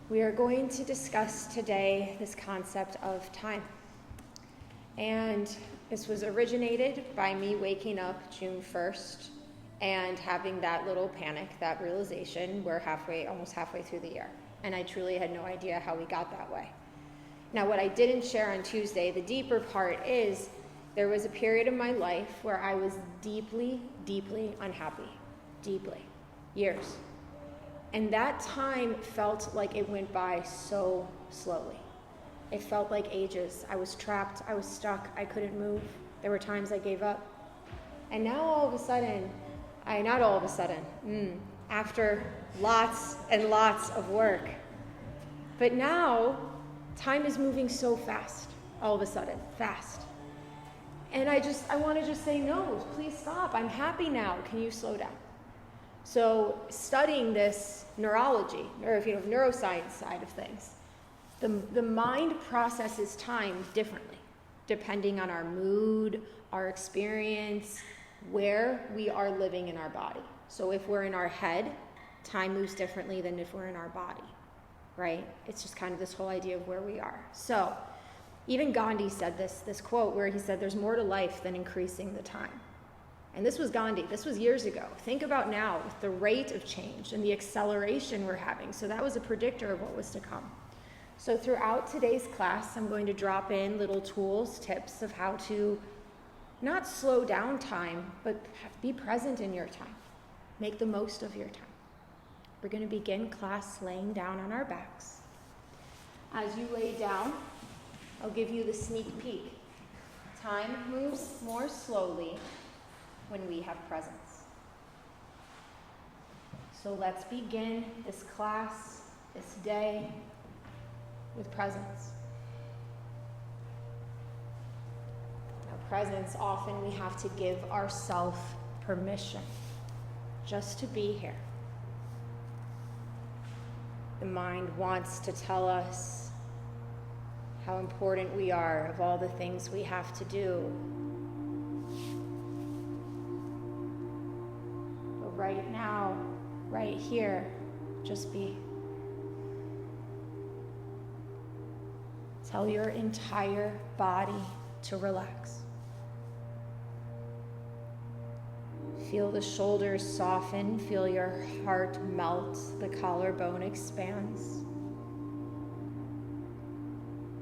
We are going to discuss today this concept of time. And this was originated by me waking up June 1st and having that little panic, that realization we're almost halfway through the year. And I truly had no idea how we got that way. Now, what I didn't share on Tuesday, the deeper part is there was a period of my life where I was deeply, deeply unhappy. Deeply. Years. And that time felt like it went by so slowly. It felt like ages. I was trapped. I was stuck. I couldn't move. There were times I gave up. And now all of a sudden, after lots and lots of work, but now time is moving so fast, all of a sudden, fast. And I want to just say, no, please stop. I'm happy now. Can you slow down? So studying this neuroscience side of things, the mind processes time differently, depending on our mood, our experience, where we are living in our body. So if we're in our head, time moves differently than if we're in our body, right? It's just kind of this whole idea of where we are. So even Gandhi said this quote where he said, there's more to life than increasing the time. And this was Gandhi. This was years ago. Think about now with the rate of change and the acceleration we're having. So that was a predictor of what was to come. So throughout today's class, I'm going to drop in little tools, tips of how to not slow down time, but be present in your time. Make the most of your time. We're going to begin class laying down on our backs. As you lay down, I'll give you the sneak peek. Time moves more slowly when we have presence. So let's begin this class, this day, with presence. Now, presence, often we have to give ourselves permission just to be here. The mind wants to tell us how important we are, of all the things we have to do. But right now, right here, just be. Tell your entire body to relax. Feel the shoulders soften, feel your heart melt, the collarbone expands.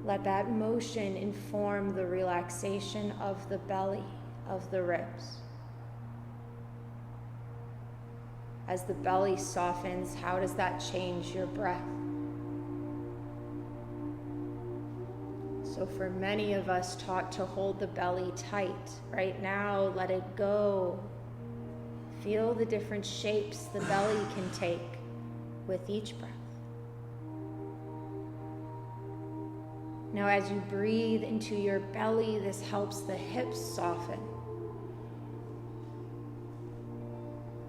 Let that motion inform the relaxation of the belly, of the ribs. As the belly softens, how does that change your breath? So for many of us taught to hold the belly tight, right now let it go. Feel the different shapes the belly can take with each breath. Now as you breathe into your belly, this helps the hips soften.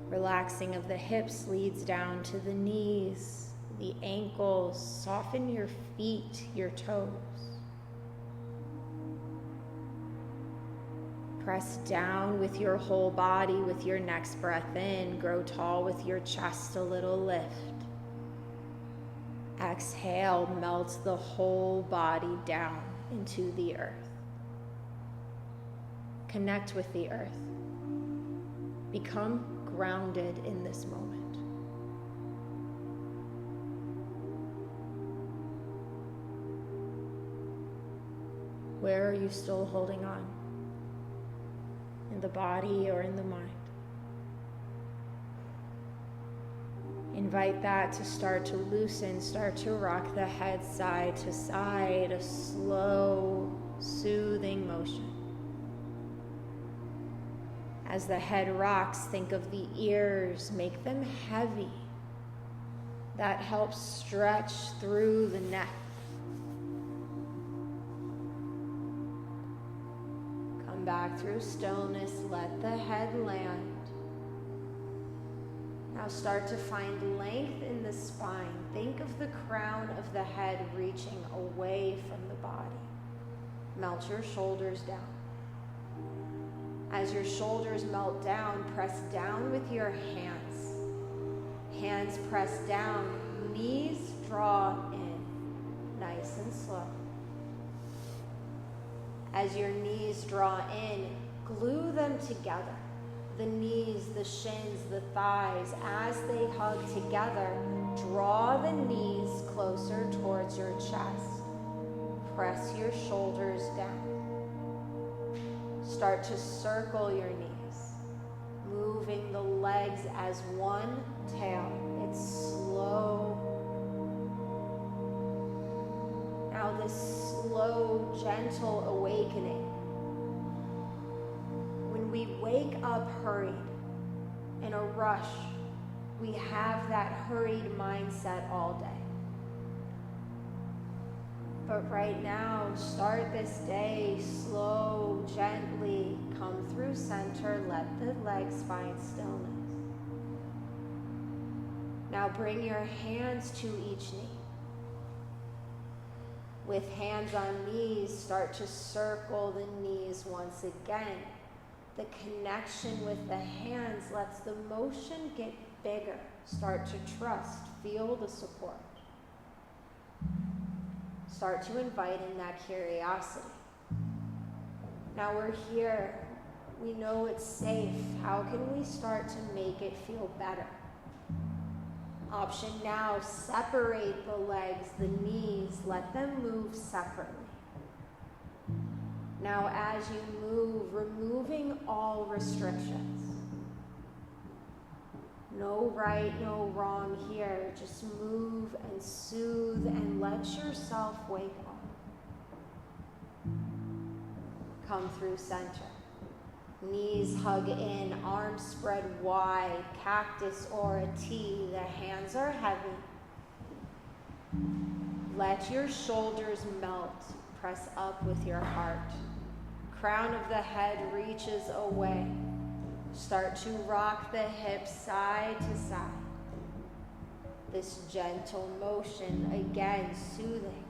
Relaxing of the hips leads down to the knees, the ankles. Soften your feet, your toes. Press down with your whole body with your next breath in. Grow tall with your chest, a little lift. Exhale, melt the whole body down into the earth. Connect with the earth. Become grounded in this moment. Where are you still holding on? In the body or in the mind? Invite that to start to loosen, start to rock the head side to side, a slow, soothing motion. As the head rocks, think of the ears, make them heavy. That helps stretch through the neck. Come back through stillness, let the head land. Now start to find length in the spine. Think of the crown of the head reaching away from the body. Melt your shoulders down. As your shoulders melt down, press down with your hands. Hands press down, knees draw in, nice and slow. As your knees draw in, glue them together. The knees, the shins, the thighs, as they hug together, draw the knees closer towards your chest. Press your shoulders down. Start to circle your knees, moving the legs as one tail. It's slow. Now this slow, gentle awakening. When we wake up hurried, in a rush, we have that hurried mindset all day. But right now, start this day slow, gently, come through center, let the legs find stillness. Now bring your hands to each knee. With hands on knees, start to circle the knees once again. The connection with the hands lets the motion get bigger. Start to trust, feel the support. Start to invite in that curiosity. Now we're here. We know it's safe. How can we start to make it feel better? Option now, separate the legs, the knees, let them move separately. Now as you move, removing all restrictions. No right, no wrong here. Just move and soothe and let yourself wake up. Come through center. Knees hug in, arms spread wide, cactus or a T. The hands are heavy. Let your shoulders melt. Press up with your heart. Crown of the head reaches away. Start to rock the hips side to side. This gentle motion, again soothing.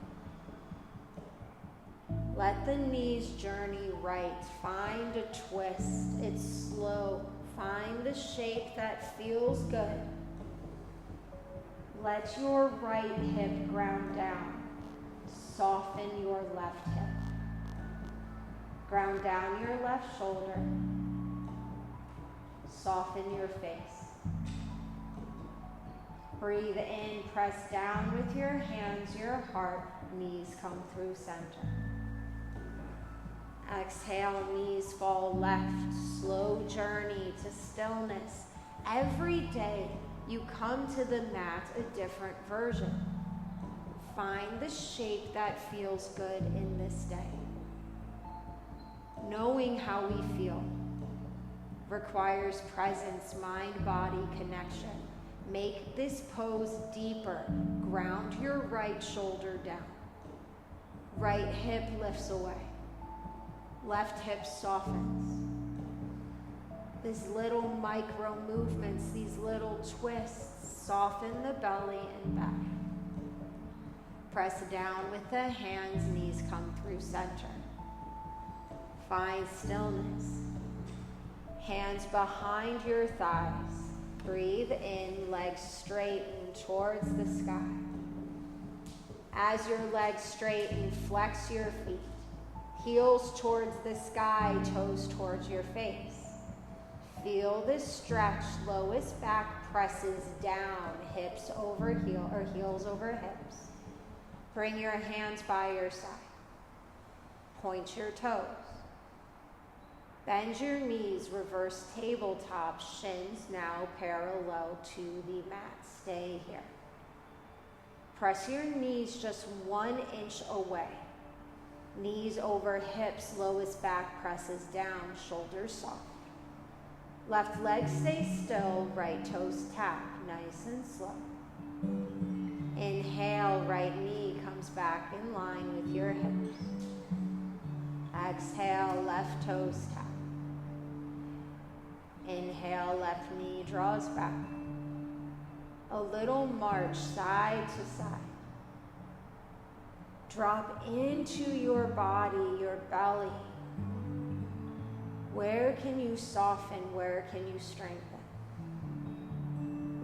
Let the knees journey right. Find a twist. It's slow. Find the shape that feels good. Let your right hip ground down. Soften your left hip. Ground down your left shoulder. Soften your face. Breathe in, press down with your hands, your heart, knees come through center. Exhale, knees fall left, slow journey to stillness. Every day you come to the mat a different version. Find the shape that feels good in this day. Knowing how we feel requires presence, mind-body connection. Make this pose deeper. Ground your right shoulder down. Right hip lifts away. Left hip softens. These little micro movements, these little twists, soften the belly and back. Press down with the hands, knees come through center. Find stillness. Hands behind your thighs. Breathe in, legs straighten towards the sky. As your legs straighten, flex your feet. Heels towards the sky, toes towards your face. Feel this stretch, lowest back presses down, hips over heel or heels over hips. Bring your hands by your side. Point your toes. Bend your knees, reverse tabletop, shins now parallel to the mat. Stay here. Press your knees just 1 inch away. Knees over hips, lowest back presses down, shoulders soft. Left leg stay still, right toes tap, nice and slow. Inhale, right knee comes back in line with your hips. Exhale, left toes tap. Inhale, left knee draws back. A little march side to side. Drop into your body, your belly. Where can you soften? Where can you strengthen?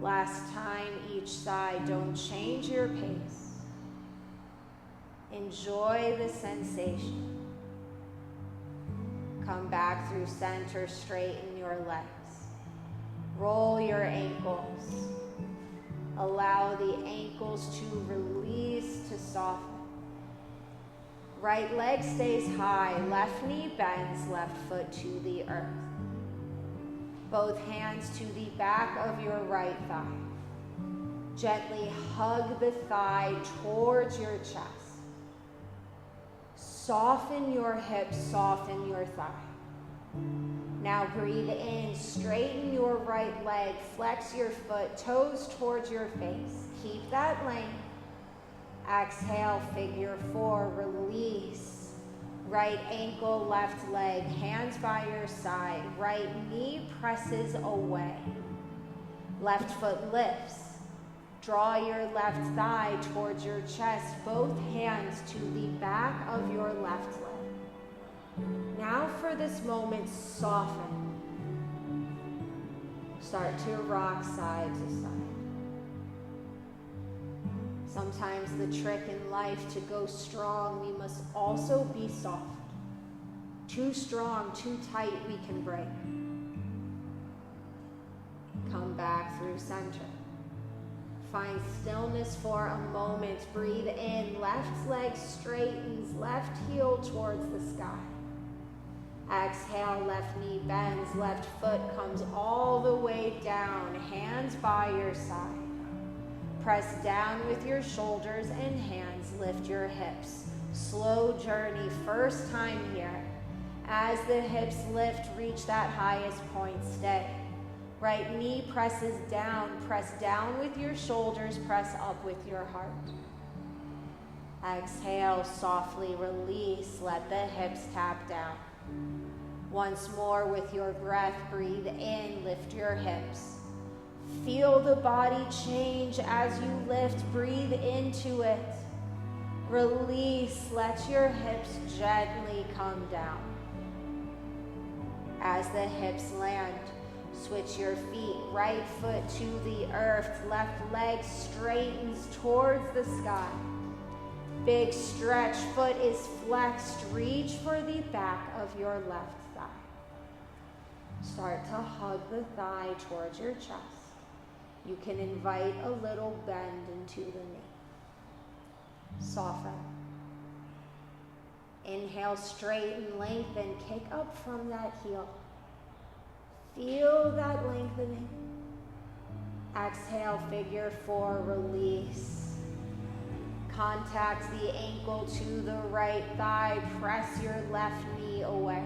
Last time each side. Don't change your pace. Enjoy the sensation. Come back through center, straighten your legs. Roll your ankles. Allow the ankles to release, to soften. Right leg stays high, left knee bends, left foot to the earth. Both hands to the back of your right thigh. Gently hug the thigh towards your chest. Soften your hips, soften your thigh. Now breathe in, straighten your right leg, flex your foot, toes towards your face. Keep that length. Exhale, figure four, release. Right ankle, left leg, hands by your side. Right knee presses away. Left foot lifts. Draw your left thigh towards your chest, both hands to the back of your left leg. Now for this moment, soften. Start to rock side to side. Sometimes the trick in life to go strong, we must also be soft. Too strong, too tight, we can break. Come back through center. Find stillness for a moment. Breathe in. Left leg straightens. Left heel towards the sky. Exhale. Left knee bends. Left foot comes all the way down. Hands by your side. Press down with your shoulders and hands. Lift your hips. Slow journey. First time here. As the hips lift, reach that highest point. Stay. Right knee presses down. Press down with your shoulders. Press up with your heart. Exhale, softly release. Let the hips tap down. Once more with your breath, breathe in. Lift your hips. Feel the body change as you lift. Breathe into it. Release. Let your hips gently come down. As the hips land, switch your feet, right foot to the earth, left leg straightens towards the sky. Big stretch, foot is flexed, reach for the back of your left thigh. Start to hug the thigh towards your chest. You can invite a little bend into the knee. Soften. Inhale, straighten, lengthen, kick up from that heel. Feel that lengthening. Exhale, figure four, release. Contact the ankle to the right thigh. Press your left knee away.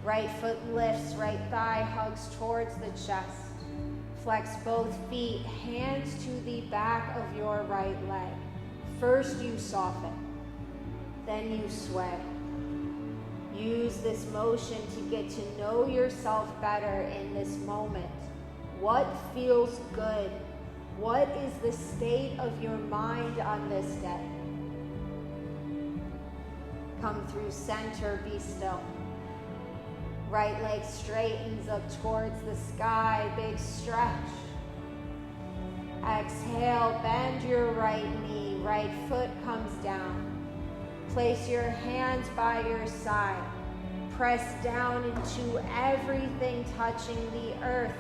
Right foot lifts, right thigh hugs towards the chest. Flex both feet, hands to the back of your right leg. First you soften, then you sway. Use this motion to get to know yourself better in this moment. What feels good? What is the state of your mind on this day? Come through center, be still. Right leg straightens up towards the sky, big stretch. Exhale, bend your right knee, right foot comes down. Place your hands by your side. Press down into everything touching the earth.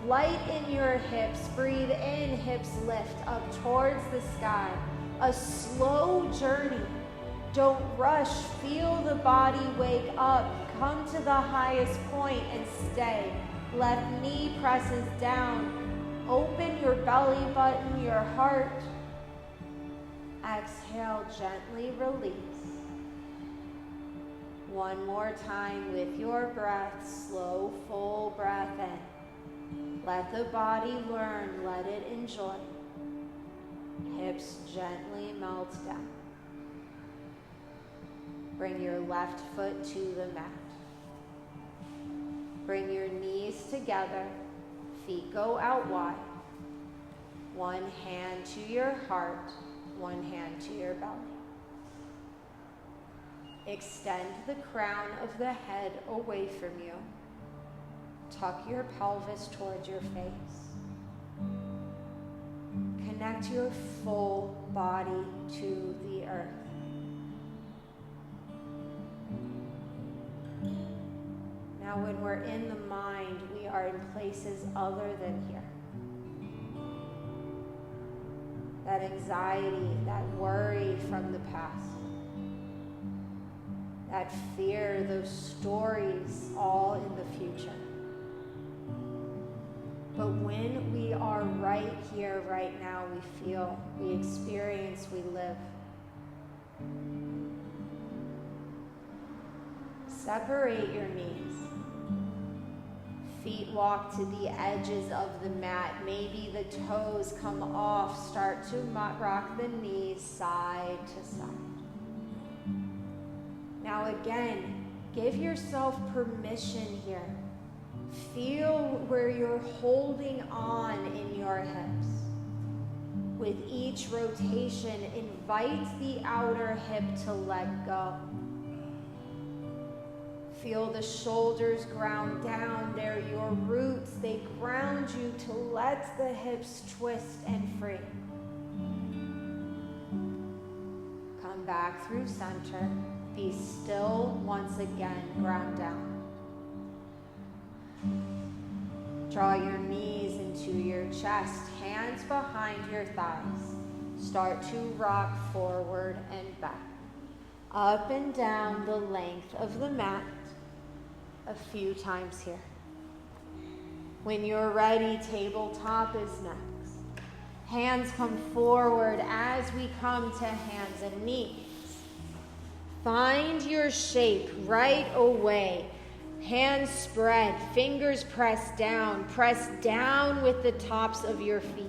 Light in your hips. Breathe in, hips lift up towards the sky. A slow journey. Don't rush. Feel the body wake up. Come to the highest point and stay. Left knee presses down. Open your belly button, your heart. Exhale, gently release. One more time with your breath, slow, full breath in. Let the body learn, let it enjoy. Hips gently melt down. Bring your left foot to the mat. Bring your knees together, feet go out wide. One hand to your heart, one hand to your belly. Extend the crown of the head away from you. Tuck your pelvis towards your face. connect your full body to the earth. Now, when we're in the mind, we are in places other than here. That anxiety, that worry from the past, that fear, those stories, all in the future. But when we are right here, right now, we feel, we experience, we live. Separate your knees. Feet walk to the edges of the mat. Maybe the toes come off. Start to rock the knees side to side. Now again, give yourself permission here. Feel where you're holding on in your hips. With each rotation, invite the outer hip to let go. Feel the shoulders ground down. They're your roots. They ground you to let the hips twist and free. Come back through center. Be still once again. Ground down. Draw your knees into your chest. Hands behind your thighs. Start to rock forward and back. Up and down the length of the mat. A few times here. When you're ready, tabletop is next. Hands come forward as we come to hands and knees. Find your shape right away. Hands spread, fingers pressed down. Press down with the tops of your feet.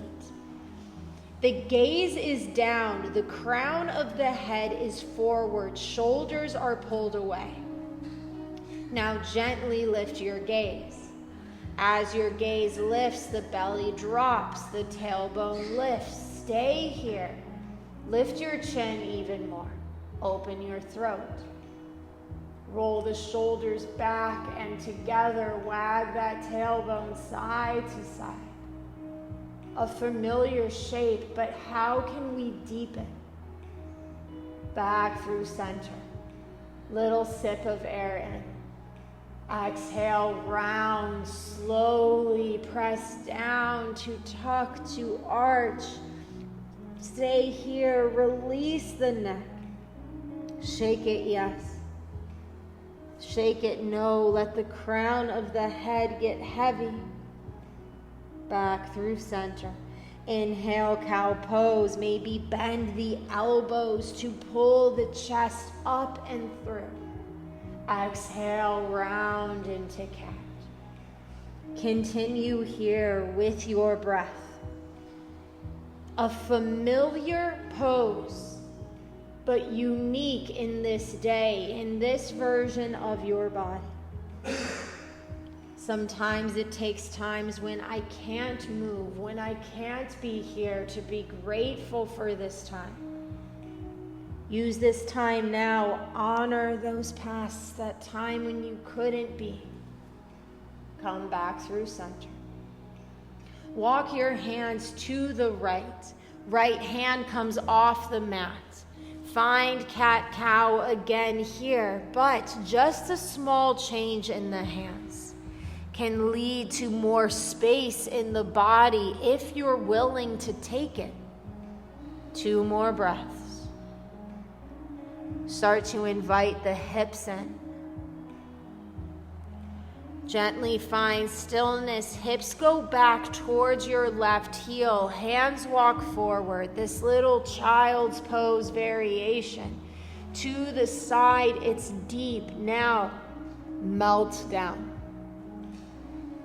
The gaze is down. The crown of the head is forward. Shoulders are pulled away. Now gently lift your gaze. As your gaze lifts, the belly drops, the tailbone lifts. Stay here. Lift your chin even more. Open your throat. Roll the shoulders back and together. Wag that tailbone side to side. A familiar shape, but how can we deepen? Back through center. Little sip of air in. Exhale, round, slowly press down to tuck, to arch. Stay here, release the neck. Shake it, yes. Shake it, no. Let the crown of the head get heavy. Back through center. Inhale, cow pose. Maybe bend the elbows to pull the chest up and through. Exhale, round into cat. Continue here with your breath. A familiar pose, but unique in this day, in this version of your body. Sometimes it takes times when I can't move, when I can't be here, to be grateful for this time. Use this time now. Honor those pasts, that time when you couldn't be. Come back through center. Walk your hands to the right. Right hand comes off the mat. Find cat-cow again here, but just a small change in the hands can lead to more space in the body if you're willing to take it. 2 more breaths. Start to invite the hips in. Gently find stillness. Hips go back towards your left heel. Hands walk forward. This little child's pose variation. To the side, it's deep. Now, melt down.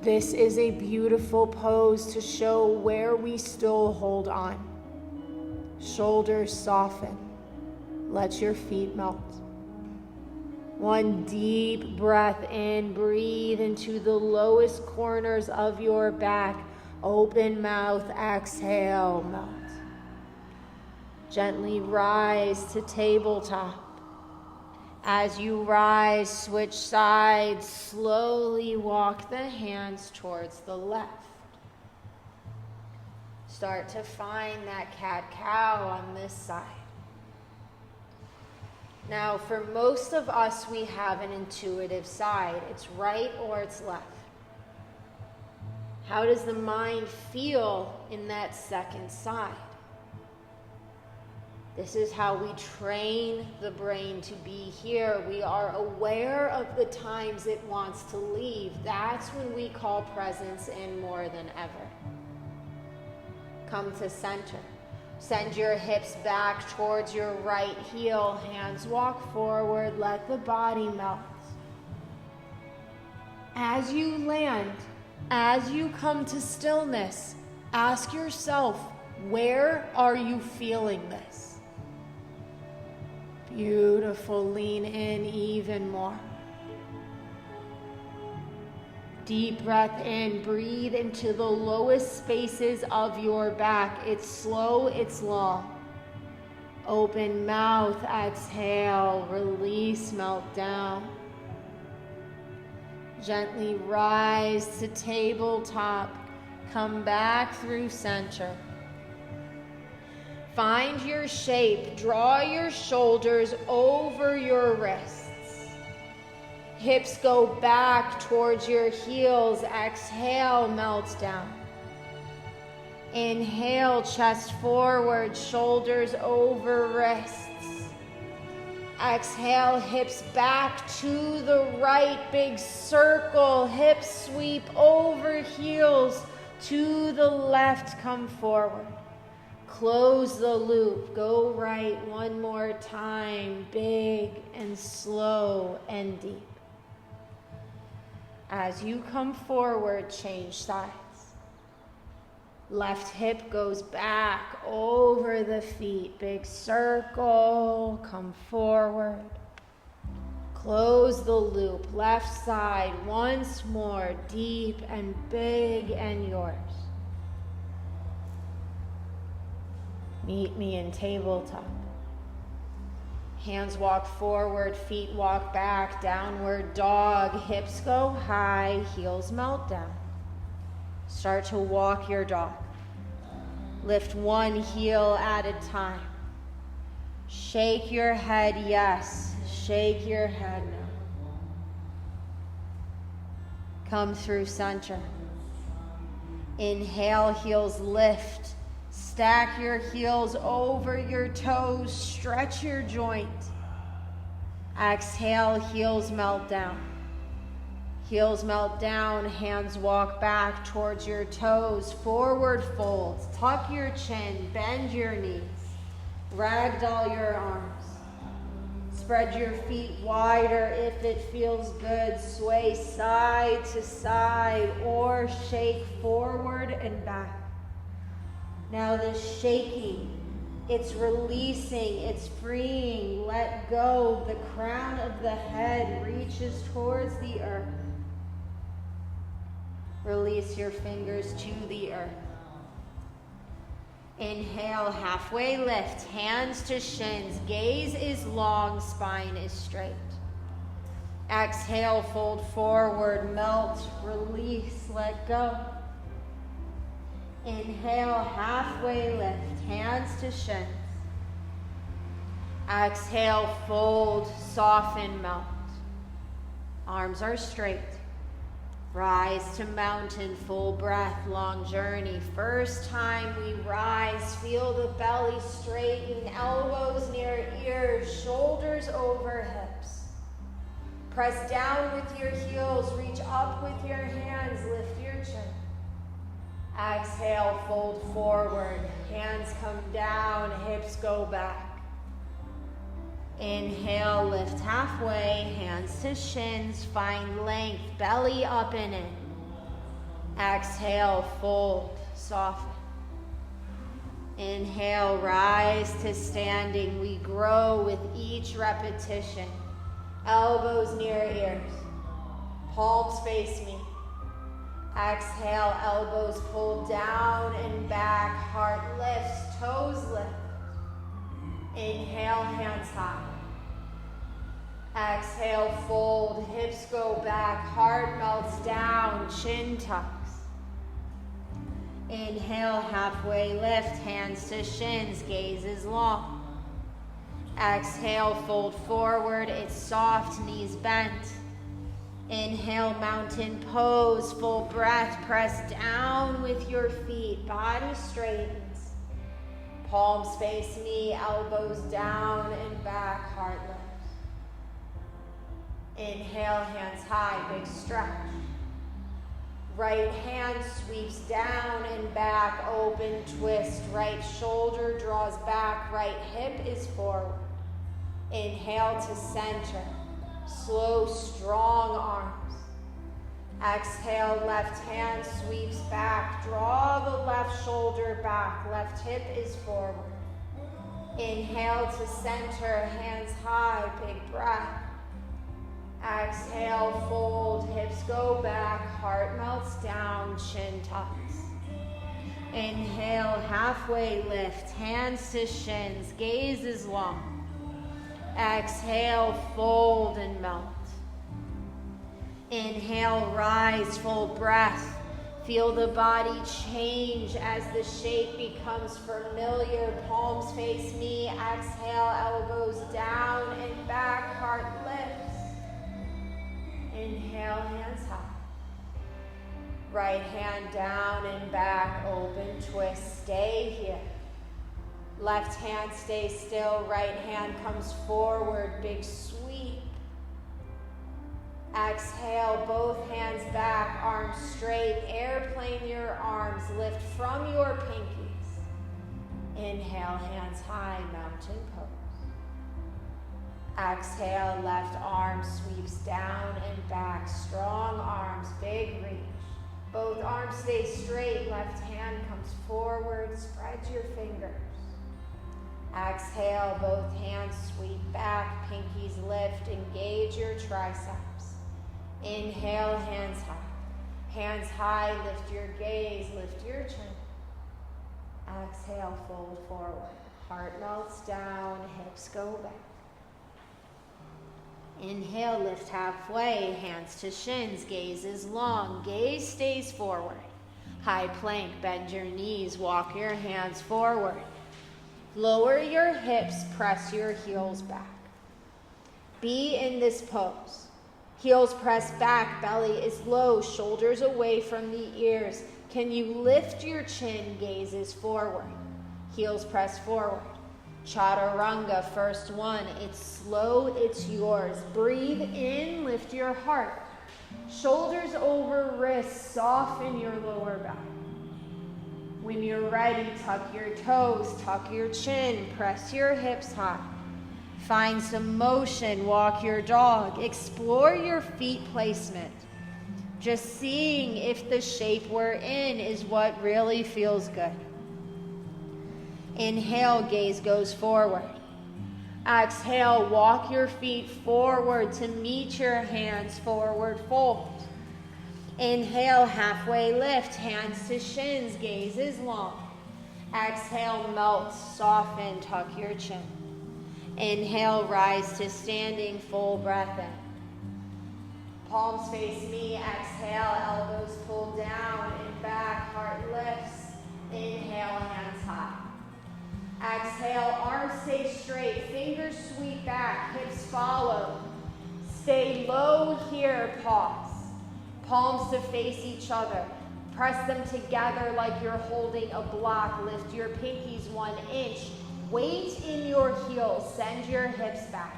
This is a beautiful pose to show where we still hold on. Shoulders soften. Let your feet melt. 1 deep breath in. Breathe into the lowest corners of your back. Open mouth. Exhale. Melt. Gently rise to tabletop. As you rise, switch sides. Slowly walk the hands towards the left. Start to find that cat-cow on this side. Now, for most of us, we have an intuitive side. It's right or it's left. How does the mind feel in that second side? This is how we train the brain to be here. We are aware of the times it wants to leave. That's when we call presence in more than ever. Come to center. Send your hips back towards your right heel. Hands walk forward. Let the body melt. As you land, as you come to stillness, ask yourself, where are you feeling this? Beautiful. Lean in even more. Deep breath in. Breathe into the lowest spaces of your back. It's slow, it's long. Open mouth, exhale, release, melt down. Gently rise to tabletop. Come back through center. Find your shape. Draw your shoulders over your wrists. Hips go back towards your heels. Exhale, melt down. Inhale, chest forward, shoulders over wrists. Exhale, hips back to the right, big circle. Hips sweep over heels to the left, come forward. Close the loop, go right one more time, big and slow and deep. As you come forward, change sides. Left hip goes back over the feet, big circle, come forward. Close the loop, left side once more, deep and big and yours. Meet me in tabletop. Hands walk forward, feet walk back, downward dog. Hips go high, heels melt down. Start to walk your dog. Lift one heel at a time. Shake your head, yes. Shake your head no. Come through center. Inhale, heels lift. Stack your heels over your toes. Stretch your joint. Exhale, heels melt down. Heels melt down, hands walk back towards your toes. Forward folds. Tuck your chin, bend your knees. Ragdoll your arms. Spread your feet wider if it feels good. Sway side to side or shake forward and back. Now this shaking, it's releasing, it's freeing. Let go. The crown of the head reaches towards the earth. Release your fingers to the earth. Inhale, halfway lift, hands to shins. Gaze is long, spine is straight. Exhale, fold forward, melt, release, let go. Inhale, halfway lift, hands to shins. Exhale, fold, soften, melt. Arms are straight. Rise to mountain, full breath, long journey. First time we rise, feel the belly straighten, elbows near ears, shoulders over hips. Press down with your heels, reach up with your hands, lift your chin. Exhale, fold forward, hands come down, hips go back. Inhale, lift halfway, hands to shins, find length, belly up and in. Exhale, fold, soften. Inhale, rise to standing. We grow with each repetition. Elbows near ears. Palms face me. Exhale, elbows pull down and back. Heart lifts, toes lift. Inhale, hands high. Exhale, fold, hips go back, heart melts down, chin tucks. Inhale, halfway lift, hands to shins, gaze is long. Exhale, fold forward, it's soft, knees bent. Inhale, mountain pose, full breath, press down with your feet, body straightens. Palms face me, elbows down and back, heart lifts. Inhale, hands high, big stretch. Right hand sweeps down and back, open twist. Right shoulder draws back, right hip is forward. Inhale to center. Slow, strong arms. Exhale, left hand sweeps back. Draw the left shoulder back. Left hip is forward. Inhale to center, hands high, big breath. Exhale, fold, hips go back, heart melts down, chin tucks. Inhale, halfway lift, hands to shins, gaze is long. Exhale, fold and melt. Inhale, rise, full breath. Feel the body change as the shape becomes familiar. Palms face me, exhale, elbows down and back, heart lifts. Inhale, hands high. Right hand down and back, open twist, stay here. Left hand stays still, right hand comes forward, big sweep. Exhale, both hands back, arms straight, airplane your arms, lift from your pinkies. Inhale, hands high, mountain pose. Exhale, left arm sweeps down and back, strong arms, big reach. Both arms stay straight, left hand comes forward, spread your fingers. Exhale, both hands sweep back, pinkies lift, engage your triceps. Inhale, hands high. Hands high, lift your gaze, lift your chin. Exhale, fold forward. Heart melts down, hips go back. Inhale, lift halfway, hands to shins, gaze is long, gaze stays forward. High plank, bend your knees, walk your hands forward. Lower your hips, press your heels back. Be in this pose. Heels press back, belly is low, shoulders away from the ears. Can you lift your chin, gaze is forward. Heels press forward. Chaturanga, first one. It's slow, it's yours. Breathe in, lift your heart. Shoulders over wrists, soften your lower back. When you're ready, tuck your toes, tuck your chin, press your hips high. Find some motion, walk your dog, explore your feet placement. Just seeing if the shape we're in is what really feels good. Inhale, gaze goes forward. Exhale, walk your feet forward to meet your hands, forward fold. Inhale, halfway lift, hands to shins, gaze is long. Exhale, melt, soften, tuck your chin. Inhale, rise to standing, full breath in. Palms face me, exhale, elbows pull down and back, heart lifts. Inhale, hands high. Exhale, arms stay straight, fingers sweep back, hips follow. Stay low here, pause. Palms to face each other. Press them together like you're holding a block. Lift your pinkies 1 inch. Weight in your heels. Send your hips back.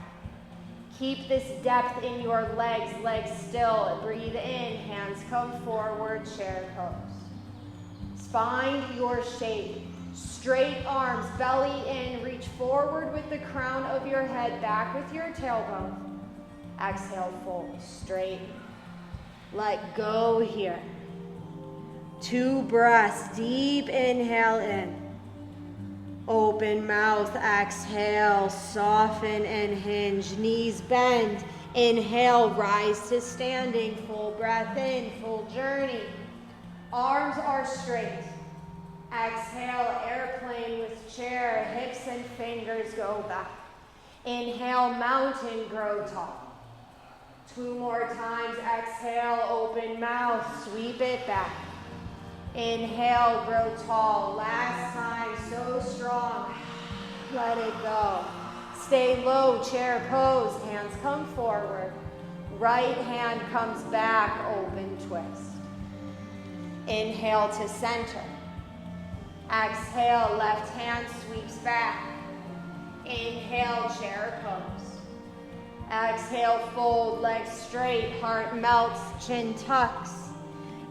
Keep this depth in your legs. Legs still. Breathe in. Hands come forward. Chair pose. Find your shape. Straight arms. Belly in. Reach forward with the crown of your head. Back with your tailbone. Exhale, fold. Straight. Let go here. 2 breaths. Deep inhale in. Open mouth. Exhale. Soften and hinge. Knees bend. Inhale. Rise to standing. Full breath in. Full journey. Arms are straight. Exhale. Airplane with chair. Hips and fingers go back. Inhale. Mountain. Grow tall. 2 more times. Exhale, open mouth, sweep it back. Inhale, grow tall. Last time, so strong. Let it go. Stay low, chair pose. Hands come forward. Right hand comes back, open twist. Inhale to center. Exhale, left hand sweeps back. Inhale, chair pose. Exhale, fold, legs straight, heart melts, chin tucks.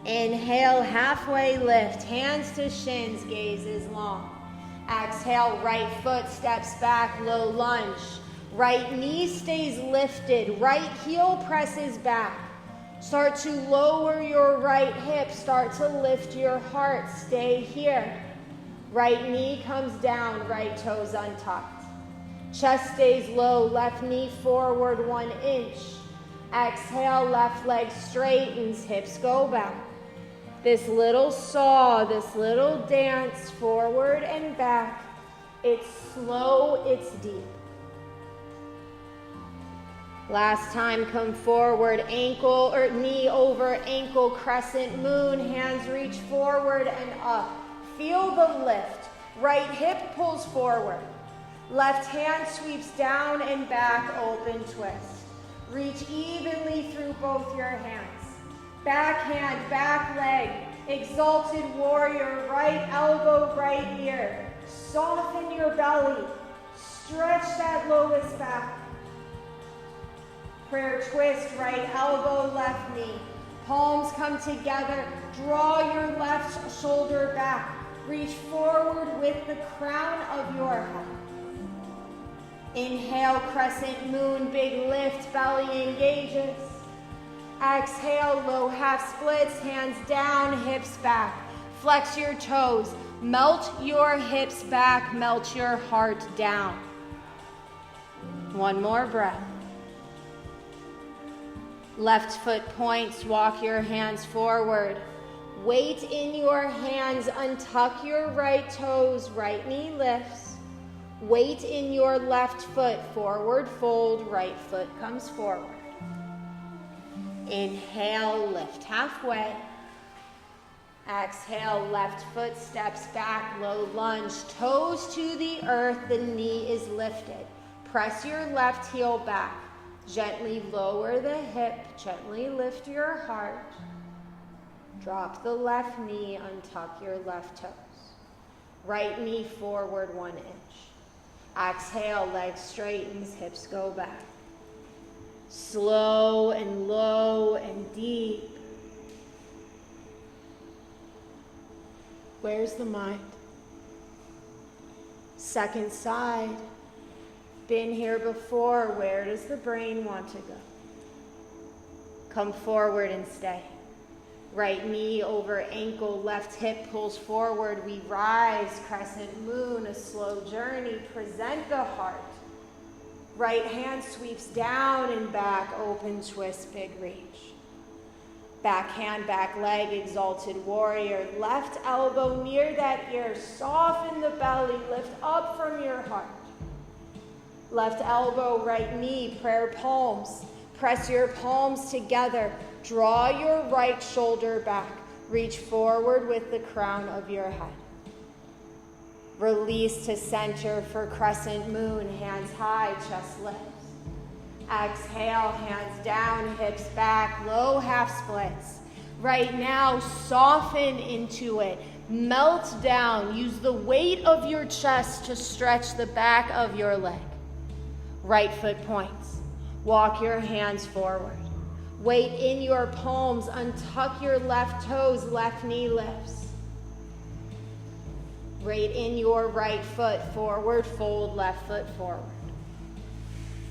Inhale, halfway lift, hands to shins, gaze is long. Exhale, right foot steps back, low lunge. Right knee stays lifted, right heel presses back. Start to lower your right hip, start to lift your heart, stay here. Right knee comes down, right toes untucked. Chest stays low, left knee forward 1 inch. Exhale, left leg straightens, hips go back. This little saw, this little dance, forward and back. It's slow, it's deep. Last time, come forward, ankle or knee over ankle, crescent moon, hands reach forward and up. Feel the lift. Right hip pulls forward. Left hand sweeps down and back, open twist. Reach evenly through both your hands. Back hand, back leg, exalted warrior, right elbow, right ear. Soften your belly. Stretch that lowest back. Prayer twist, right elbow, left knee. Palms come together. Draw your left shoulder back. Reach forward with the crown of your head. Inhale, crescent moon, big lift, belly engages. Exhale, low half splits, hands down, hips back. Flex your toes. Melt your hips back, melt your heart down. One more breath. Left foot points, walk your hands forward. Weight in your hands, untuck your right toes, right knee lifts. Weight in your left foot, forward fold, right foot comes forward. Inhale, lift halfway. Exhale, left foot steps back, low lunge, toes to the earth, the knee is lifted. Press your left heel back. Gently lower the hip, gently lift your heart. Drop the left knee, untuck your left toes. Right knee forward 1 inch. Exhale, leg straightens, hips go back. Slow and low and deep. Where's the mind? Second side. Been here before. Where does the brain want to go? Come forward and stay. Right knee over ankle, left hip pulls forward. We rise, crescent moon, a slow journey. Present the heart. Right hand sweeps down and back, open twist, big reach. Back hand, back leg, exalted warrior. Left elbow near that ear. Soften the belly, lift up from your heart. Left elbow, right knee, prayer palms. Press your palms together. Draw your right shoulder back. Reach forward with the crown of your head. Release to center for crescent moon. Hands high, chest lifts. Exhale, hands down, hips back, low half splits. Right now, soften into it. Melt down. Use the weight of your chest to stretch the back of your leg. Right foot points. Walk your hands forward. Weight in your palms. Untuck your left toes. Left knee lifts. Weight in your right foot. Forward fold. Left foot forward.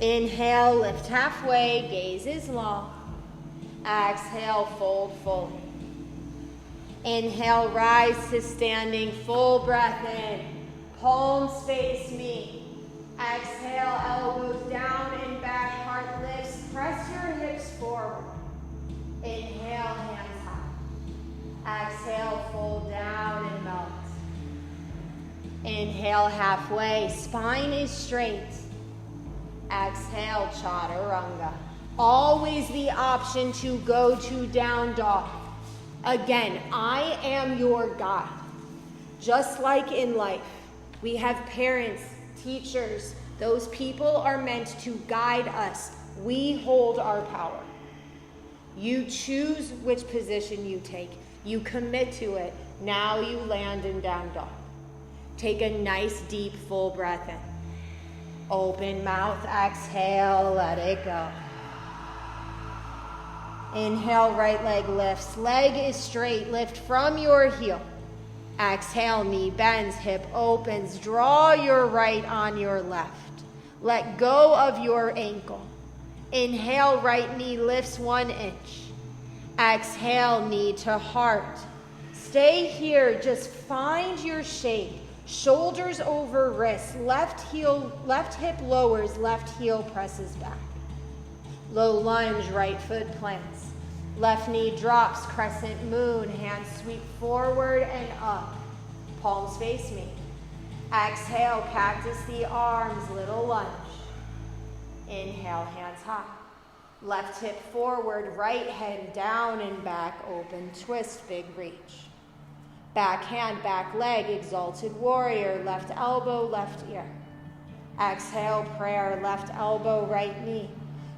Inhale, lift halfway. Gaze is long. Exhale, fold fully. Inhale, rise to standing. Full breath in. Palms face me. Exhale, elbows down and back, heart lifts. Press your hips forward. Inhale, hands high. Exhale, fold down and melt. Inhale, halfway. Spine is straight. Exhale, chaturanga. Always the option to go to down dog. Again, I am your guide. Just like in life, we have parents, teachers. Those people are meant to guide us. We hold our power. You choose which position you take. You commit to it. Now you land in down dog. Take a nice, deep, full breath in. Open mouth, exhale, let it go. Inhale, right leg lifts. Leg is straight. Lift from your heel. Exhale, knee bends, hip opens. Draw your right on your left. Let go of your ankle. Inhale, right knee lifts 1 inch. Exhale, knee to heart. Stay here, just find your shape. Shoulders over wrists, left hip lowers, left heel presses back. Low lunge, right foot plants. Left knee drops, crescent moon, hands sweep forward and up. Palms face me. Exhale, cactus the arms, little lunge. Inhale, hands high. Left hip forward, right head down and back, open twist, big reach. Back hand, back leg, exalted warrior, left elbow, left ear. Exhale, prayer, left elbow, right knee.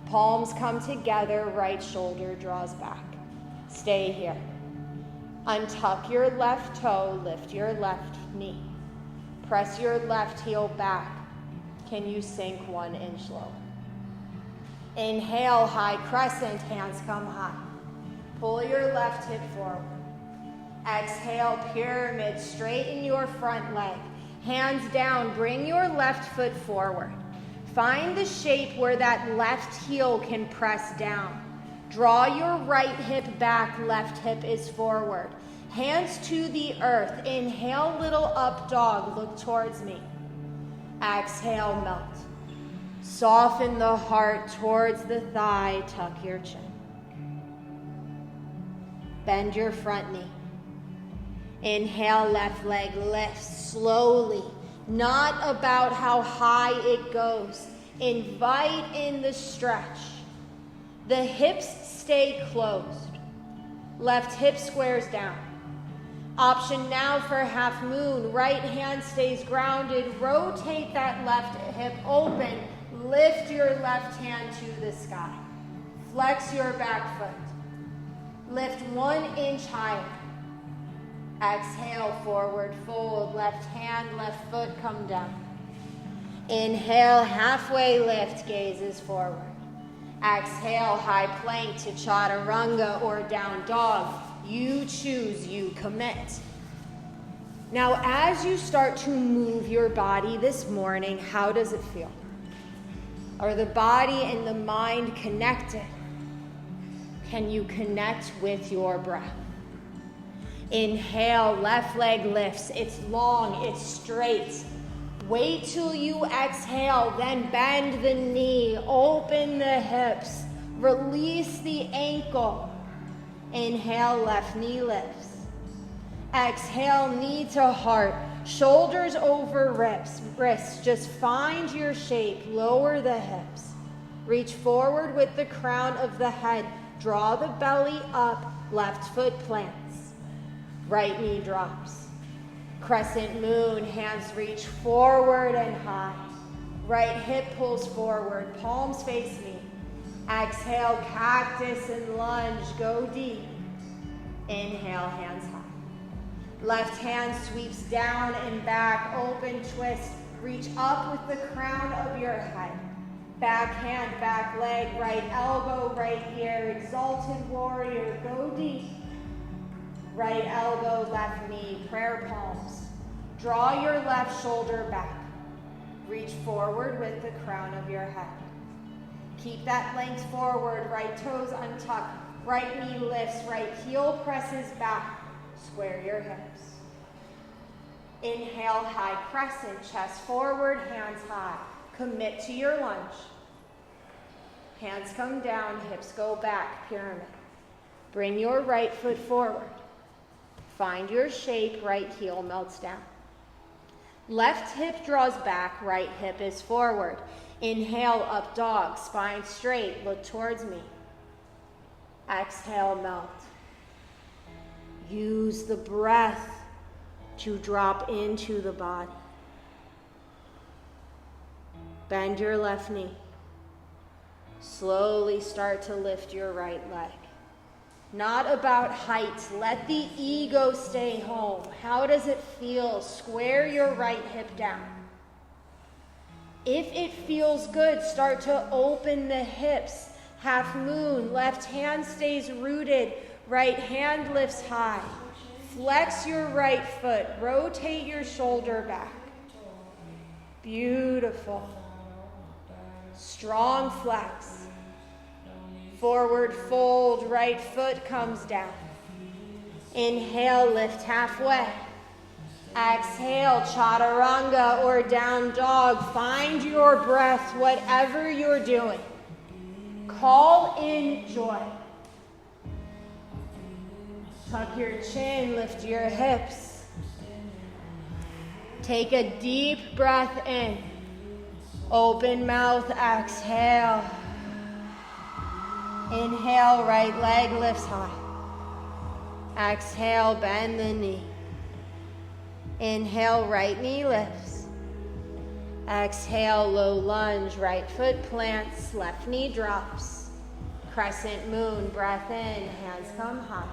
Palms come together, right shoulder draws back. Stay here. Untuck your left toe, lift your left knee. Press your left heel back. Can you sink 1 inch lower? Inhale, high crescent, hands come high. Pull your left hip forward. Exhale, pyramid, straighten your front leg. Hands down, bring your left foot forward. Find the shape where that left heel can press down. Draw your right hip back, left hip is forward. Hands to the earth. Inhale, little up dog, look towards me. Exhale, melt. Soften the heart towards the thigh, tuck your chin. Bend your front knee. Inhale, left leg lifts slowly. Not about how high it goes. Invite in the stretch. The hips stay closed. Left hip squares down. Option now for half moon. Right hand stays grounded. Rotate that left hip open. Lift your left hand to the sky. Flex your back foot. Lift 1 inch higher. Exhale, forward fold. Left hand, left foot, come down. Inhale, halfway lift, gazes forward. Exhale, high plank to chaturanga or down dog. You choose, you commit. Now, as you start to move your body this morning, how does it feel? Are the body and the mind connected? Can you connect with your breath? Inhale, left leg lifts. It's long, it's straight. Wait till you exhale, then bend the knee, open the hips, release the ankle. Inhale, left knee lifts. Exhale, knee to heart, shoulders over wrists. Just find your shape, lower the hips. Reach forward with the crown of the head. Draw the belly up, left foot plants. Right knee drops. Crescent moon, hands reach forward and high. Right hip pulls forward, palms face me. Exhale, cactus and lunge, go deep. Inhale, hands high. Left hand sweeps down and back, open twist. Reach up with the crown of your head. Back hand, back leg, right elbow, right ear, exalted warrior, go deep. Right elbow, left knee, prayer palms. Draw your left shoulder back. Reach forward with the crown of your head. Keep that length forward, right toes untucked, right knee lifts, right heel presses back. Square your hips. Inhale, high crescent, chest forward, hands high. Commit to your lunge. Hands come down, hips go back, pyramid. Bring your right foot forward. Find your shape, right heel melts down. Left hip draws back, right hip is forward. Inhale, up dog, spine straight, look towards me. Exhale, melt. Use the breath to drop into the body. Bend your left knee. Slowly start to lift your right leg. Not about height. Let the ego stay home. How does it feel? Square your right hip down. If it feels good, start to open the hips. Half moon. Left hand stays rooted. Right hand lifts high. Flex your right foot. Rotate your shoulder back. Beautiful. Strong flex. Forward fold, right foot comes down. Inhale, lift halfway. Exhale, chaturanga or down dog. Find your breath, whatever you're doing. Call in joy. Tuck your chin, lift your hips. Take a deep breath in. Open mouth, exhale. Inhale, right leg lifts high. Exhale, bend the knee. Inhale, right knee lifts. Exhale, low lunge, right foot plants, left knee drops. Crescent moon, breath in, hands come high.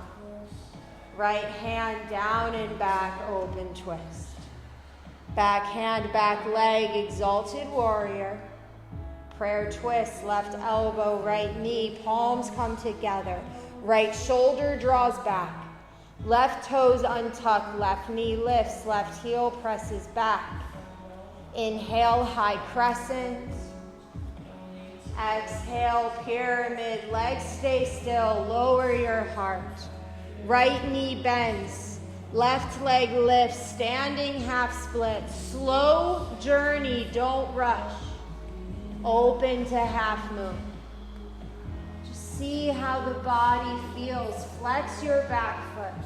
Right hand down and back, open twist. Back hand, back leg, exalted warrior. Prayer twist, left elbow, right knee, palms come together. Right shoulder draws back. Left toes untuck, left knee lifts, left heel presses back. Inhale, high crescent. Exhale, pyramid, legs stay still, lower your heart. Right knee bends, left leg lifts, standing half split. Slow journey, don't rush. Open to half moon. Just see how the body feels. Flex your back foot.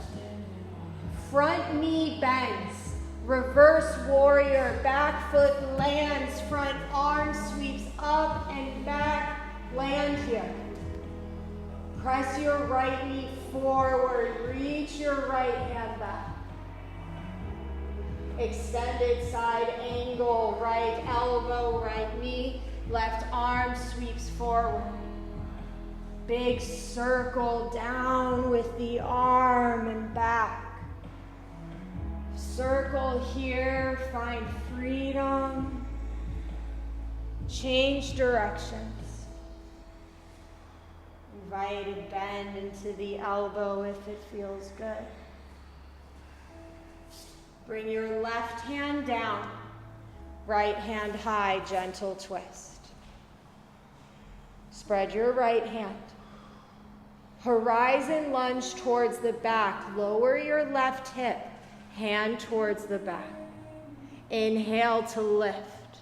Front knee bends. Reverse warrior. Back foot lands. Front arm sweeps up and back. Land here. Press your right knee forward. Reach your right hand back. Extended side angle. Right elbow, right knee. Left arm sweeps forward. Big circle down with the arm and back. Circle here, find freedom. Change directions. Invited bend into the elbow if it feels good. Bring your left hand down. Right hand high, gentle twist. Spread your right hand. Horizon lunge towards the back. Lower your left hip. Hand towards the back. Inhale to lift.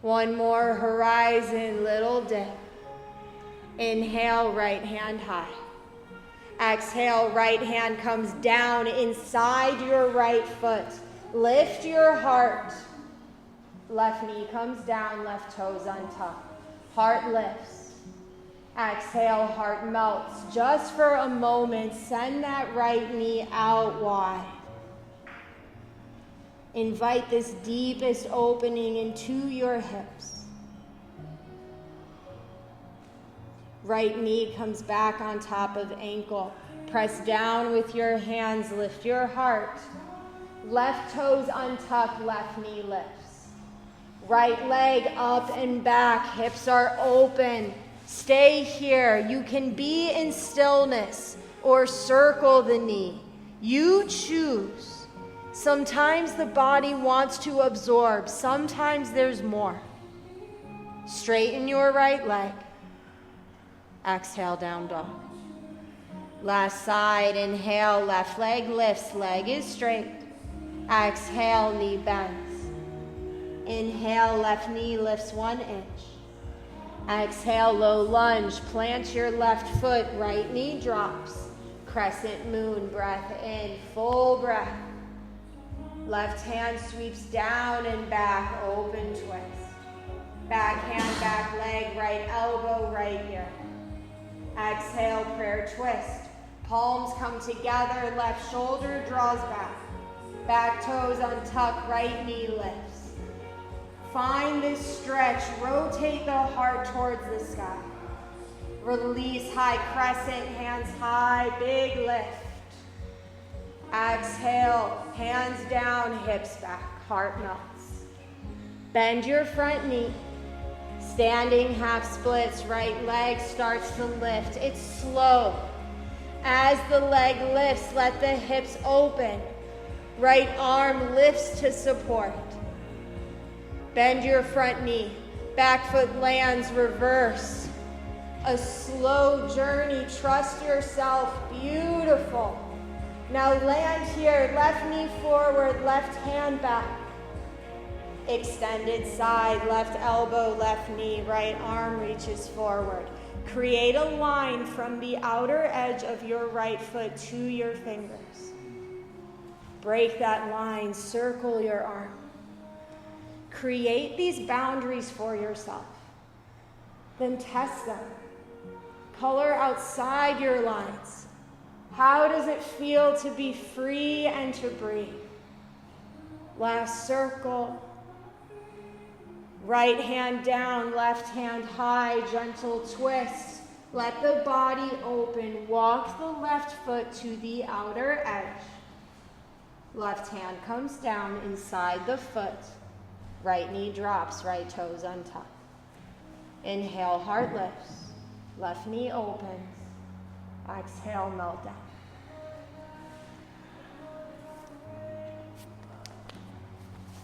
One more horizon, little dip. Inhale, right hand high. Exhale, right hand comes down inside your right foot. Lift your heart. Left knee comes down, left toes untucked. Heart lifts. Exhale, heart melts. Just for a moment, send that right knee out wide. Invite this deepest opening into your hips. Right knee comes back on top of ankle. Press down with your hands, lift your heart. Left toes untucked, left knee lifts. Right leg up and back, hips are open. Stay here. You can be in stillness or circle the knee. You choose. Sometimes the body wants to absorb. Sometimes there's more. Straighten your right leg. Exhale, down dog. Last side, inhale, left leg lifts, leg is straight. Exhale, knee bends. Inhale, left knee lifts 1 inch. Exhale, low lunge, plant your left foot, right knee drops. Crescent moon, breath in, full breath. Left hand sweeps down and back, open twist. Back hand, back leg, right elbow, right ear. Exhale, prayer twist. Palms come together, left shoulder draws back. Back toes untuck, right knee lifts. Find this stretch, rotate the heart towards the sky. Release, high crescent, hands high, big lift. Exhale, hands down, hips back, heart melts. Bend your front knee. Standing half splits, right leg starts to lift. It's slow. As the leg lifts, let the hips open. Right arm lifts to support. Bend your front knee. Back foot lands, reverse. A slow journey, trust yourself, beautiful. Now land here, left knee forward, left hand back. Extended side, left elbow, left knee, right arm reaches forward. Create a line from the outer edge of your right foot to your fingers. Break that line, circle your arm. Create these boundaries for yourself. Then test them. Color outside your lines. How does it feel to be free and to breathe? Last circle. Right hand down, left hand high, gentle twist. Let the body open. Walk the left foot to the outer edge. Left hand comes down inside the foot. Right knee drops, right toes untucked. Inhale, heart lifts. Left knee opens. Exhale, melt down.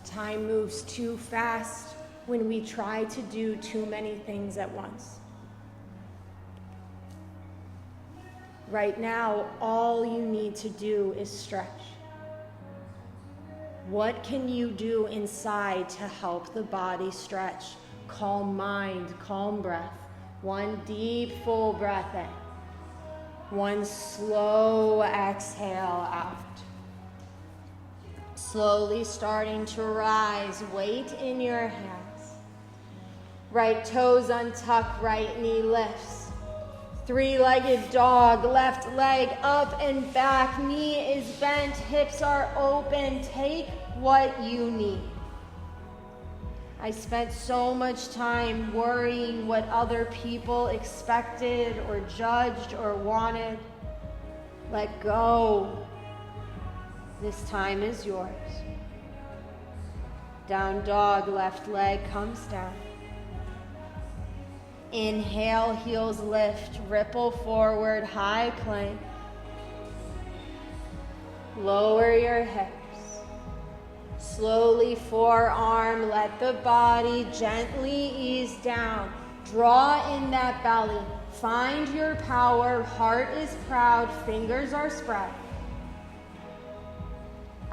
Time moves too fast when we try to do too many things at once. Right now, all you need to do is stretch. What can you do inside to help the body stretch? Calm mind, calm breath. One deep, full breath in. One slow exhale out. Slowly starting to rise, weight in your hands. Right toes untuck, right knee lifts. Three-legged dog, left leg up and back, knee is bent, hips are open. Take what you need. I spent so much time worrying what other people expected or judged or wanted. Let go. This time is yours. Down dog, left leg comes down. Inhale, heels lift, ripple forward, high plank. Lower your hips. Slowly forearm, let the body gently ease down. Draw in that belly. Find your power, heart is proud, fingers are spread.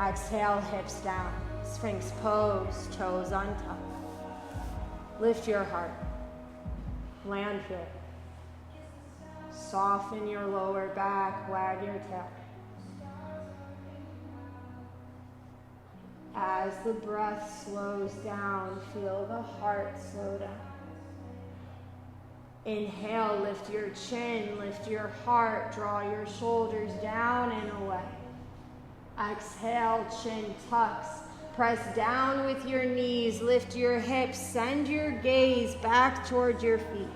Exhale, hips down. Sphinx pose, toes untucked. Lift your heart. Land here. Soften your lower back, wag your tail. As the breath slows down, feel the heart slow down. Inhale, lift your chin, lift your heart, draw your shoulders down and away. Exhale, chin tucks. Press down with your knees, lift your hips, send your gaze back towards your feet.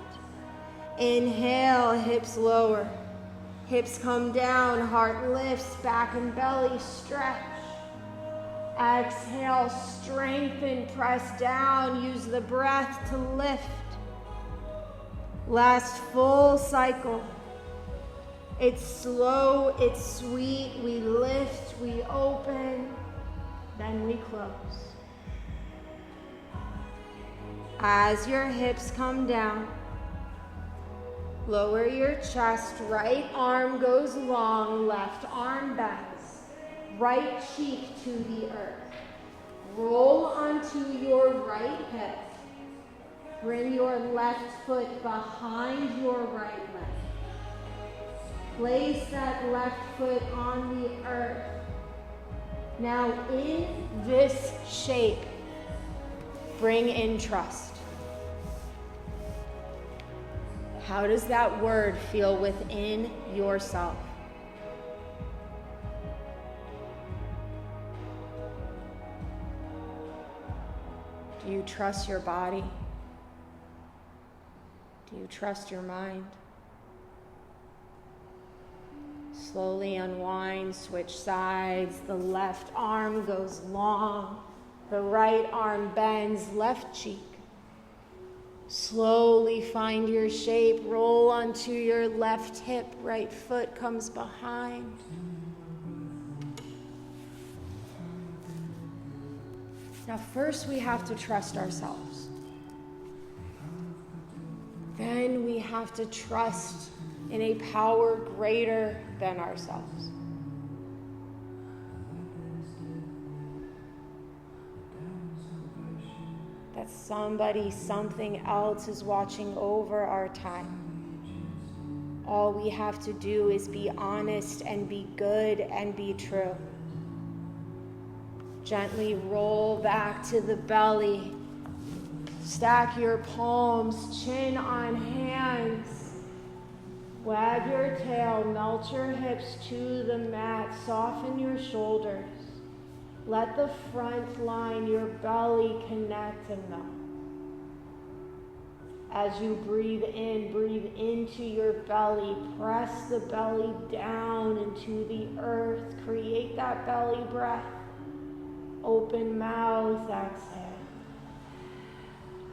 Inhale, hips lower. Hips come down, heart lifts, back and belly stretch. Exhale, strengthen, press down, use the breath to lift. Last full cycle. It's slow, it's sweet, we lift, we open, then we close. As your hips come down, lower your chest, right arm goes long, left arm bends, right cheek to the earth. Roll onto your right hip. Bring your left foot behind your right leg. Place that left foot on the earth. Now in this shape, bring in trust. How does that word feel within yourself? you trust your body? Do you trust your mind? Slowly unwind, switch sides. The left arm goes long. The right arm bends, left cheek. Slowly find your shape. Roll onto your left hip. Right foot comes behind. Now, first we have to trust ourselves. Then we have to trust in a power greater than ourselves. That somebody, something else is watching over our time. All we have to do is be honest and be good and be true. Gently roll back to the belly. Stack your palms, chin on hands. Wag your tail, melt your hips to the mat, soften your shoulders. Let the front line, your belly connect and melt. As you breathe in, breathe into your belly. Press the belly down into the earth. Create that belly breath. Open mouth, exhale.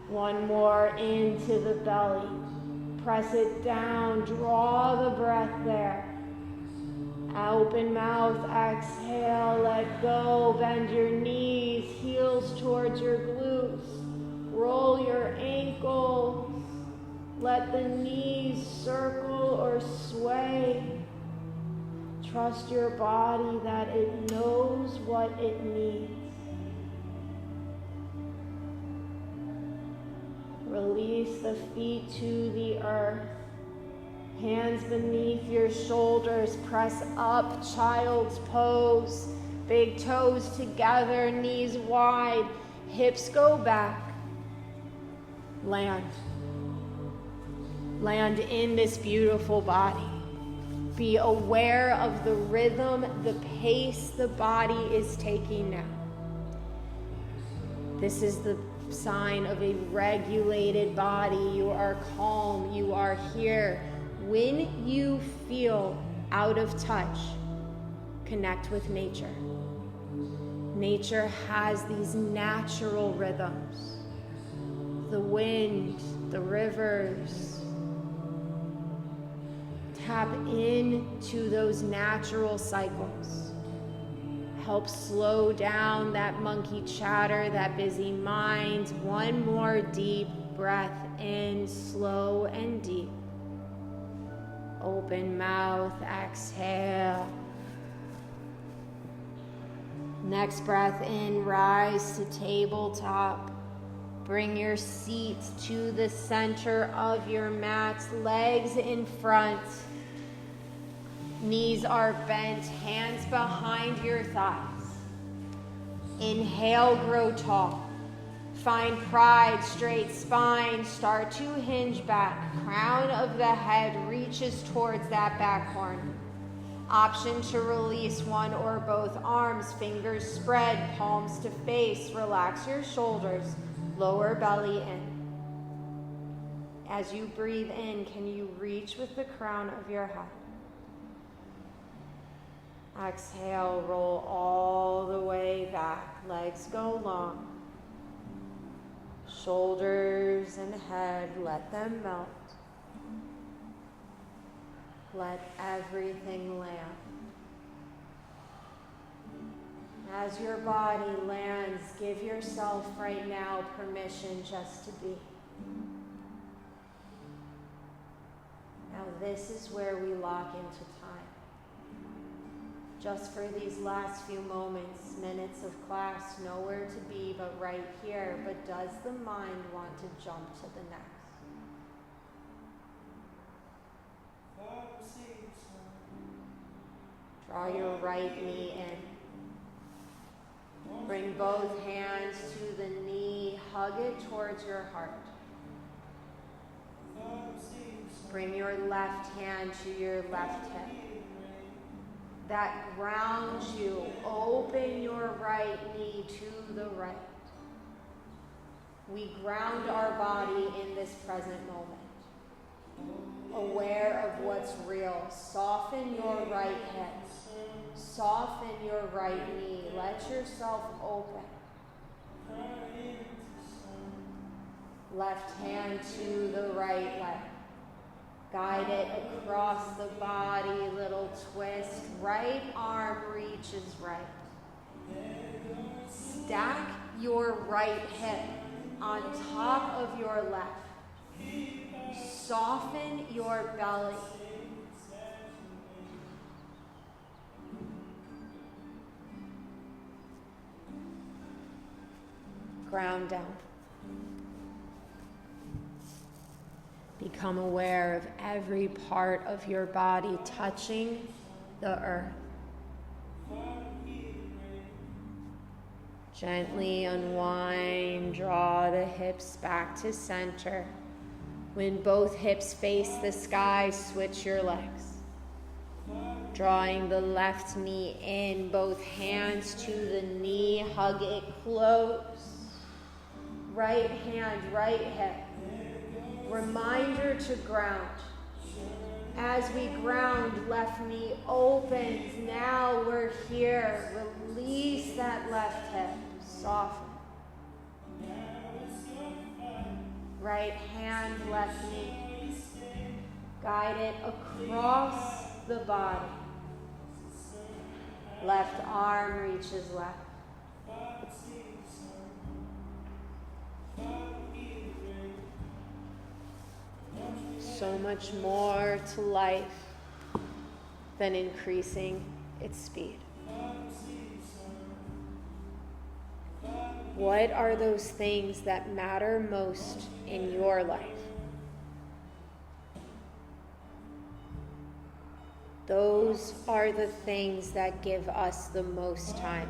One more into the belly. Press it down, draw the breath there. Open mouth, exhale, let go. Bend your knees, heels towards your glutes. Roll your ankles. Let the knees circle or sway. Trust your body that it knows what it needs. Release the feet to the earth. Hands beneath your shoulders. Press up, child's pose. Big toes together, knees wide. Hips go back. Land. Land in this beautiful body. Be aware of the rhythm, the pace the body is taking now. This is the sign of a regulated body. You are calm, you are here. When you feel out of touch, connect with nature. Nature has these natural rhythms. The wind, the rivers. Tap into those natural cycles. Help slow down that monkey chatter, that busy mind. One more deep breath in, slow and deep. Open mouth, exhale. Next breath in, rise to tabletop. Bring your seat to the center of your mat, legs in front. Knees are bent, hands behind your thighs. Inhale, grow tall. Find pride, straight spine. Start to hinge back. Crown of the head reaches towards that back horn. Option to release one or both arms. Fingers spread, palms to face. Relax your shoulders. Lower belly in. As you breathe in, can you reach with the crown of your head? Exhale, roll all the way back. Legs go long. Shoulders and head, let them melt. Let everything land. As your body lands, give yourself right now permission just to be. Now this is where we lock into time. Just for these last few moments, minutes of class, nowhere to be but right here. But does the mind want to jump to the next? Draw your right knee in. Bring both hands to the knee. Hug it towards your heart. Bring your left hand to your left hip. That grounds you. Open your right knee to the right. We ground our body in this present moment, aware of what's real. Soften your right hip. Soften your right knee. Let yourself open. Left hand to the right leg. Guide it across the body, little twist. Right arm reaches right. Stack your right hip on top of your left. Soften your belly. Ground down. Become aware of every part of your body touching the earth. Gently unwind, draw the hips back to center. When both hips face the sky, switch your legs. Drawing the left knee in, both hands to the knee, hug it close. Right hand, right hip. Reminder to ground. As we ground, left knee opens. Now we're here. Release that left hip. Soften. Right hand, left knee. Guide it across the body. Left arm reaches left. So much more to life than increasing its speed. What are those things that matter most in your life? Those are the things that give us the most time.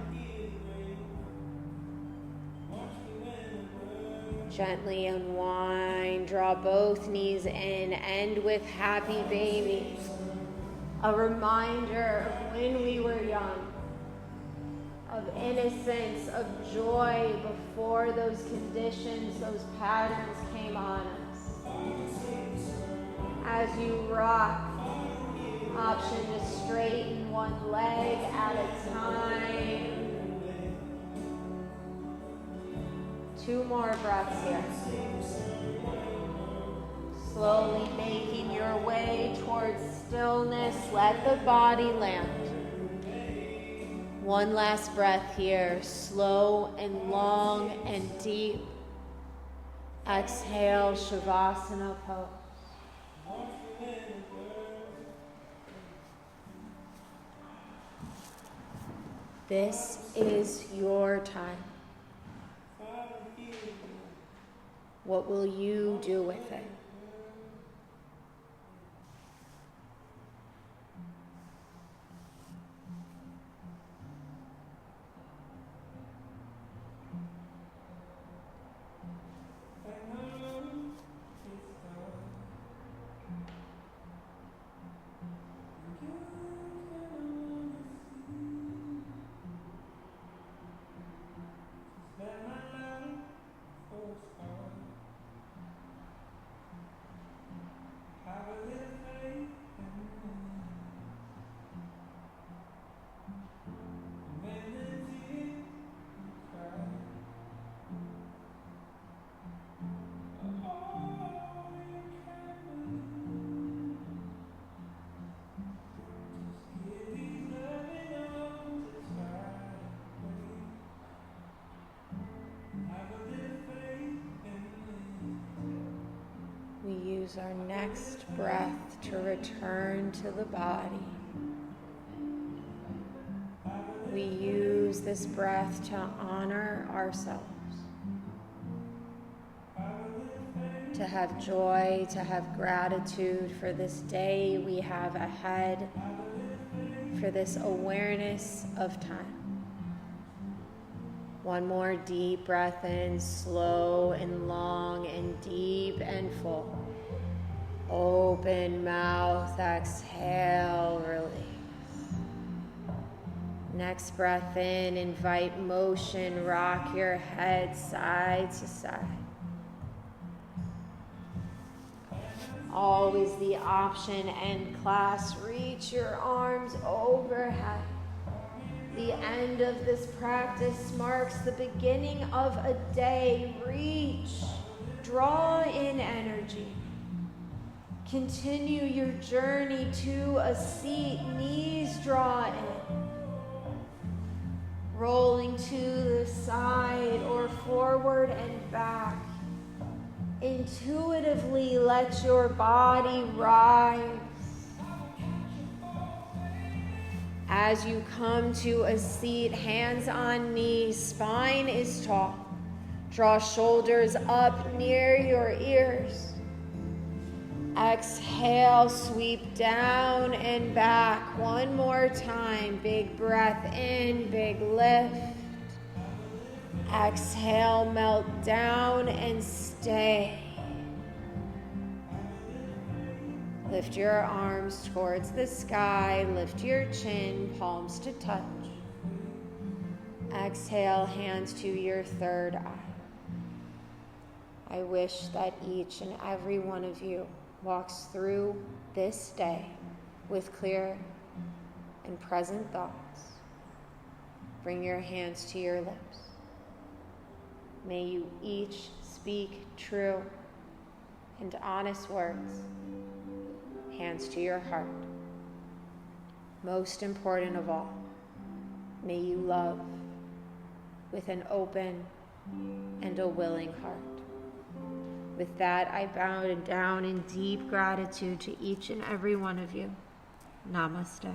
Gently unwind, draw both knees in, end with happy baby. A reminder of when we were young, of innocence, of joy before those conditions, those patterns came on us. As you rock, option to straighten one leg at a time. 2 more breaths here. Slowly making your way towards stillness. Let the body land. One last breath here. Slow and long and deep. Exhale, Shavasana pose. This is your time. What will you do with it? Use our next breath to return to the body. We use this breath to honor ourselves, to have joy, to have gratitude for this day we have ahead, for this awareness of time. One more deep breath in, slow and long and deep and full. Open mouth, exhale, release. Next breath in, invite motion, rock your head side to side. Always the option, end class. Reach your arms overhead. The end of this practice marks the beginning of a day. Reach, draw in energy. Continue your journey to a seat, knees draw in. Rolling to the side or forward and back. Intuitively let your body rise. As you come to a seat, hands on knees, spine is tall. Draw shoulders up near your ears. Exhale, sweep down and back. One more time. Big breath in, big lift. Exhale, melt down and stay. Lift your arms towards the sky. Lift your chin, palms to touch. Exhale, hands to your third eye. I wish that each and every one of you walks through this day with clear and present thoughts. Bring your hands to your lips. May you each speak true and honest words. Hands to your heart. Most important of all, may you love with an open and a willing heart. With that, I bow down in deep gratitude to each and every one of you. Namaste.